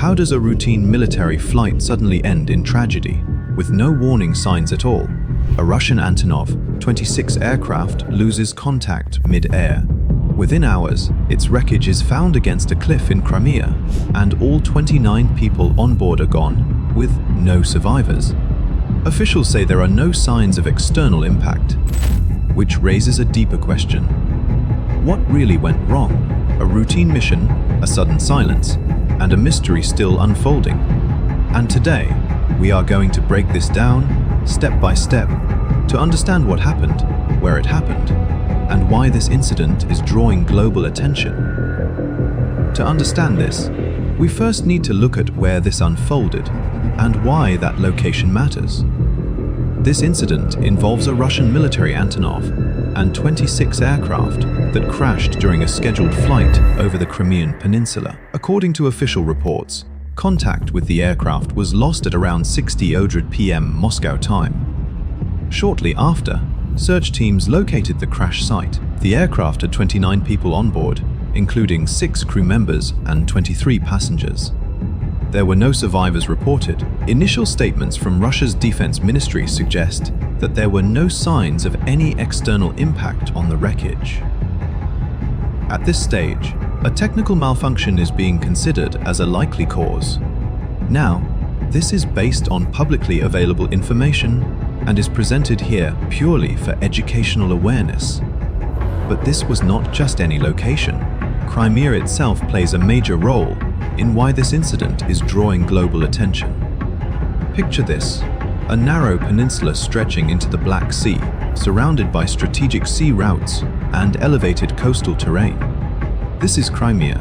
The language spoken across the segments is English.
How does a routine military flight suddenly end in tragedy, with no warning signs at all? A Russian Antonov An-26 aircraft loses contact mid-air. Within hours, its wreckage is found against a cliff in Crimea, and all 29 people on board are gone, with no survivors. Officials say there are no signs of external impact, which raises a deeper question. What really went wrong? A routine mission, a sudden silence, and a mystery still unfolding. And today, we are going to break this down, step by step, to understand what happened, where it happened, and why this incident is drawing global attention. To understand this, we first need to look at where this unfolded and why that location matters. This incident involves a Russian military Antonov An-26 aircraft that crashed during a scheduled flight over the Crimean Peninsula. According to official reports, contact with the aircraft was lost at around 6:00 p.m. Moscow time. Shortly after, search teams located the crash site. The aircraft had 29 people on board, including 6 crew members and 23 passengers. There were no survivors reported. Initial statements from Russia's defense ministry suggest that there were no signs of any external impact on the wreckage. At this stage, a technical malfunction is being considered as a likely cause. Now, this is based on publicly available information and is presented here purely for educational awareness. But this was not just any location. Crimea itself plays a major role in why this incident is drawing global attention. Picture this: a narrow peninsula stretching into the Black Sea, surrounded by strategic sea routes and elevated coastal terrain. This is Crimea.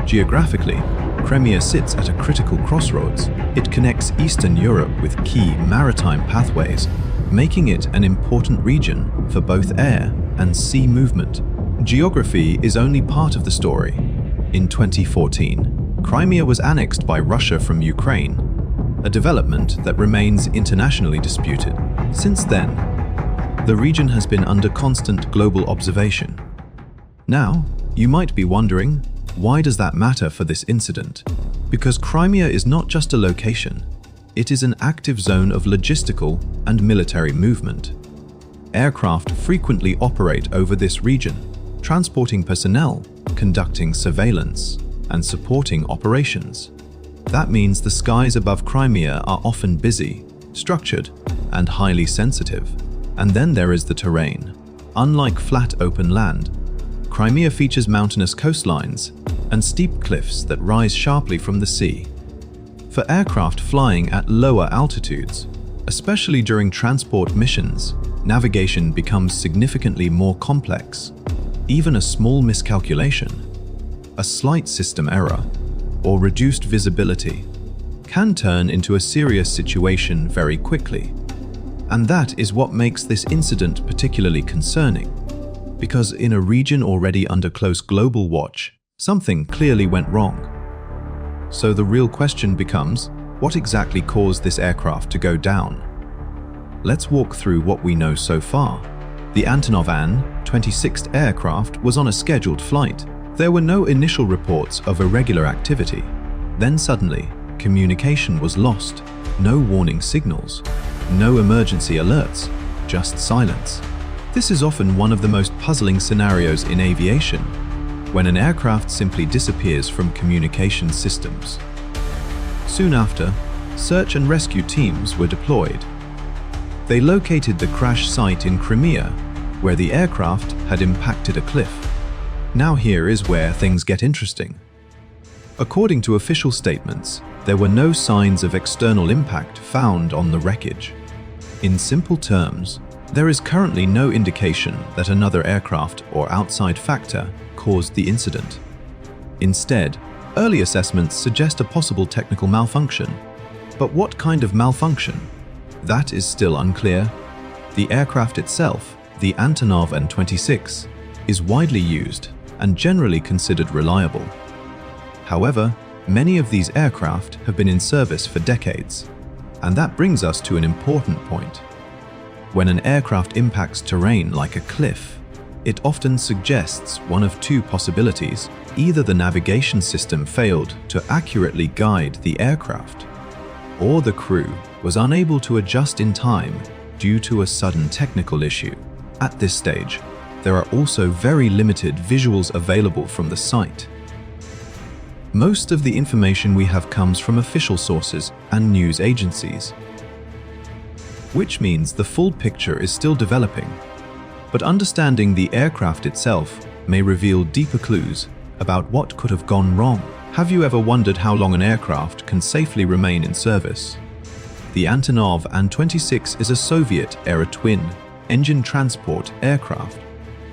Geographically, Crimea sits at a critical crossroads. It connects Eastern Europe with key maritime pathways, making it an important region for both air and sea movement. Geography is only part of the story. In 2014, Crimea was annexed by Russia from Ukraine, a development that remains internationally disputed. Since then, the region has been under constant global observation. Now, you might be wondering, why does that matter for this incident? Because Crimea is not just a location, it is an active zone of logistical and military movement. Aircraft frequently operate over this region, transporting personnel, conducting surveillance, and supporting operations. That means the skies above Crimea are often busy, structured, and highly sensitive. And then there is the terrain. Unlike flat open land, Crimea features mountainous coastlines and steep cliffs that rise sharply from the sea. For aircraft flying at lower altitudes, especially during transport missions, navigation becomes significantly more complex. Even a small miscalculation, a slight system error, or reduced visibility can turn into a serious situation very quickly. And that is what makes this incident particularly concerning, because in a region already under close global watch, something clearly went wrong. So the real question becomes, what exactly caused this aircraft to go down? Let's walk through what we know so far. The Antonov An-26 aircraft was on a scheduled flight. There were no initial reports of irregular activity. Then suddenly, communication was lost. No warning signals, no emergency alerts, just silence. This is often one of the most puzzling scenarios in aviation, when an aircraft simply disappears from communication systems. Soon after, search and rescue teams were deployed. They located the crash site in Crimea, where the aircraft had impacted a cliff. Now here is where things get interesting. According to official statements, there were no signs of external impact found on the wreckage. In simple terms, there is currently no indication that another aircraft or outside factor caused the incident. Instead, early assessments suggest a possible technical malfunction. But what kind of malfunction? That is still unclear. The aircraft itself, the Antonov An-26, is widely used and generally considered reliable. However, many of these aircraft have been in service for decades, and that brings us to an important point. When an aircraft impacts terrain like a cliff, it often suggests one of two possibilities. Either the navigation system failed to accurately guide the aircraft, or the crew was unable to adjust in time due to a sudden technical issue. At this stage, there are also very limited visuals available from the site. Most of the information we have comes from official sources and news agencies, which means the full picture is still developing. But understanding the aircraft itself may reveal deeper clues about what could have gone wrong. Have you ever wondered how long an aircraft can safely remain in service? The Antonov An-26 is a Soviet-era twin-engine transport aircraft.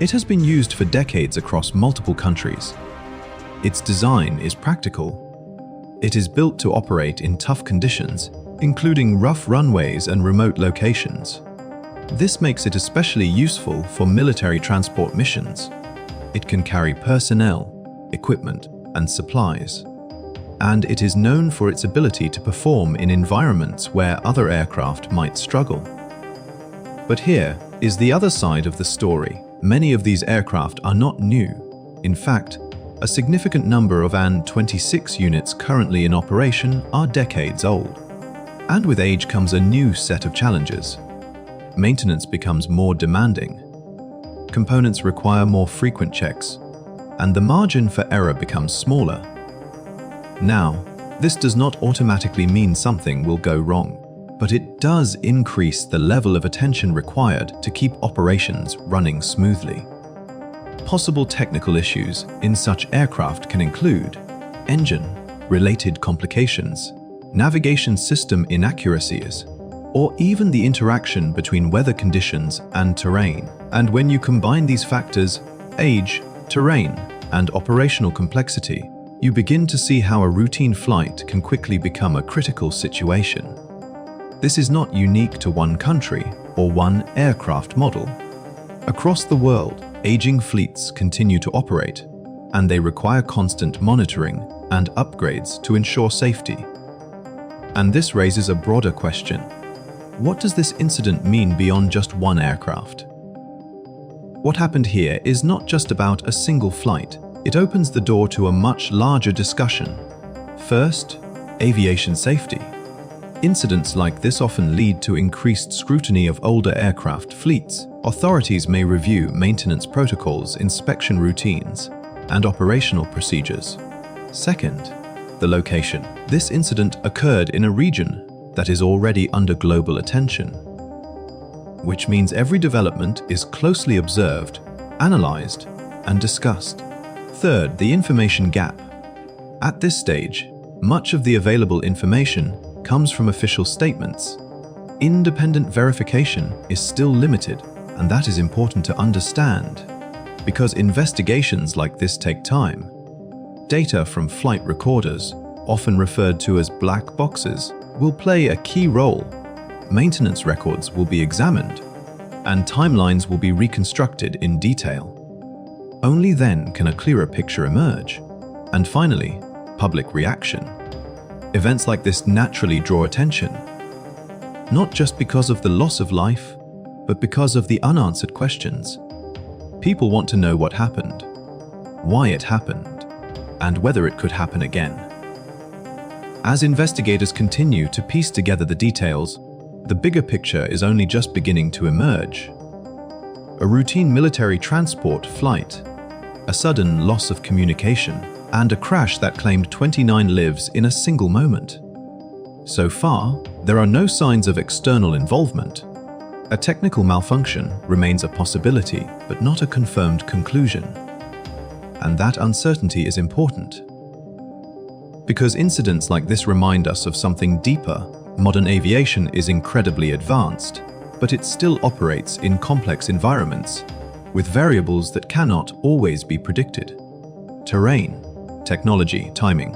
It has been used for decades across multiple countries. Its design is practical. It is built to operate in tough conditions, including rough runways and remote locations. This makes it especially useful for military transport missions. It can carry personnel, equipment, and supplies. And it is known for its ability to perform in environments where other aircraft might struggle. But here is the other side of the story. Many of these aircraft are not new. In fact, a significant number of An-26 units currently in operation are decades old. And with age comes a new set of challenges. Maintenance becomes more demanding. Components require more frequent checks, and the margin for error becomes smaller. Now, this does not automatically mean something will go wrong, but it does increase the level of attention required to keep operations running smoothly. Possible technical issues in such aircraft can include engine-related complications, navigation system inaccuracies, or even the interaction between weather conditions and terrain. And when you combine these factors, age, terrain, and operational complexity, you begin to see how a routine flight can quickly become a critical situation. This is not unique to one country or one aircraft model. Across the world, aging fleets continue to operate, and they require constant monitoring and upgrades to ensure safety. And this raises a broader question. What does this incident mean beyond just one aircraft? What happened here is not just about a single flight. It opens the door to a much larger discussion. First, aviation safety. Incidents like this often lead to increased scrutiny of older aircraft fleets. Authorities may review maintenance protocols, inspection routines, and operational procedures. Second, the location. This incident occurred in a region that is already under global attention, which means every development is closely observed, analyzed, and discussed. Third, the information gap. At this stage, much of the available information comes from official statements. Independent verification is still limited, and that is important to understand, because investigations like this take time. Data from flight recorders, often referred to as black boxes, will play a key role. Maintenance records will be examined, and timelines will be reconstructed in detail. Only then can a clearer picture emerge. And finally, public reaction. Events like this naturally draw attention, not just because of the loss of life, but because of the unanswered questions. People want to know what happened, why it happened, and whether it could happen again. As investigators continue to piece together the details, the bigger picture is only just beginning to emerge. A routine military transport flight, a sudden loss of communication, and a crash that claimed 29 lives in a single moment. So far, there are no signs of external involvement. A technical malfunction remains a possibility, but not a confirmed conclusion. And that uncertainty is important, because incidents like this remind us of something deeper. Modern aviation is incredibly advanced, but it still operates in complex environments, with variables that cannot always be predicted. Terrain, technology, timing.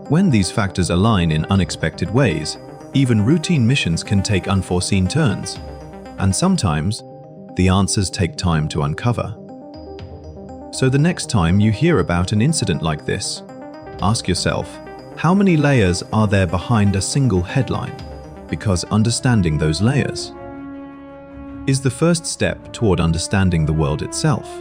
When these factors align in unexpected ways, even routine missions can take unforeseen turns, and sometimes the answers take time to uncover. So the next time you hear about an incident like this, ask yourself, how many layers are there behind a single headline? Because understanding those layers is the first step toward understanding the world itself.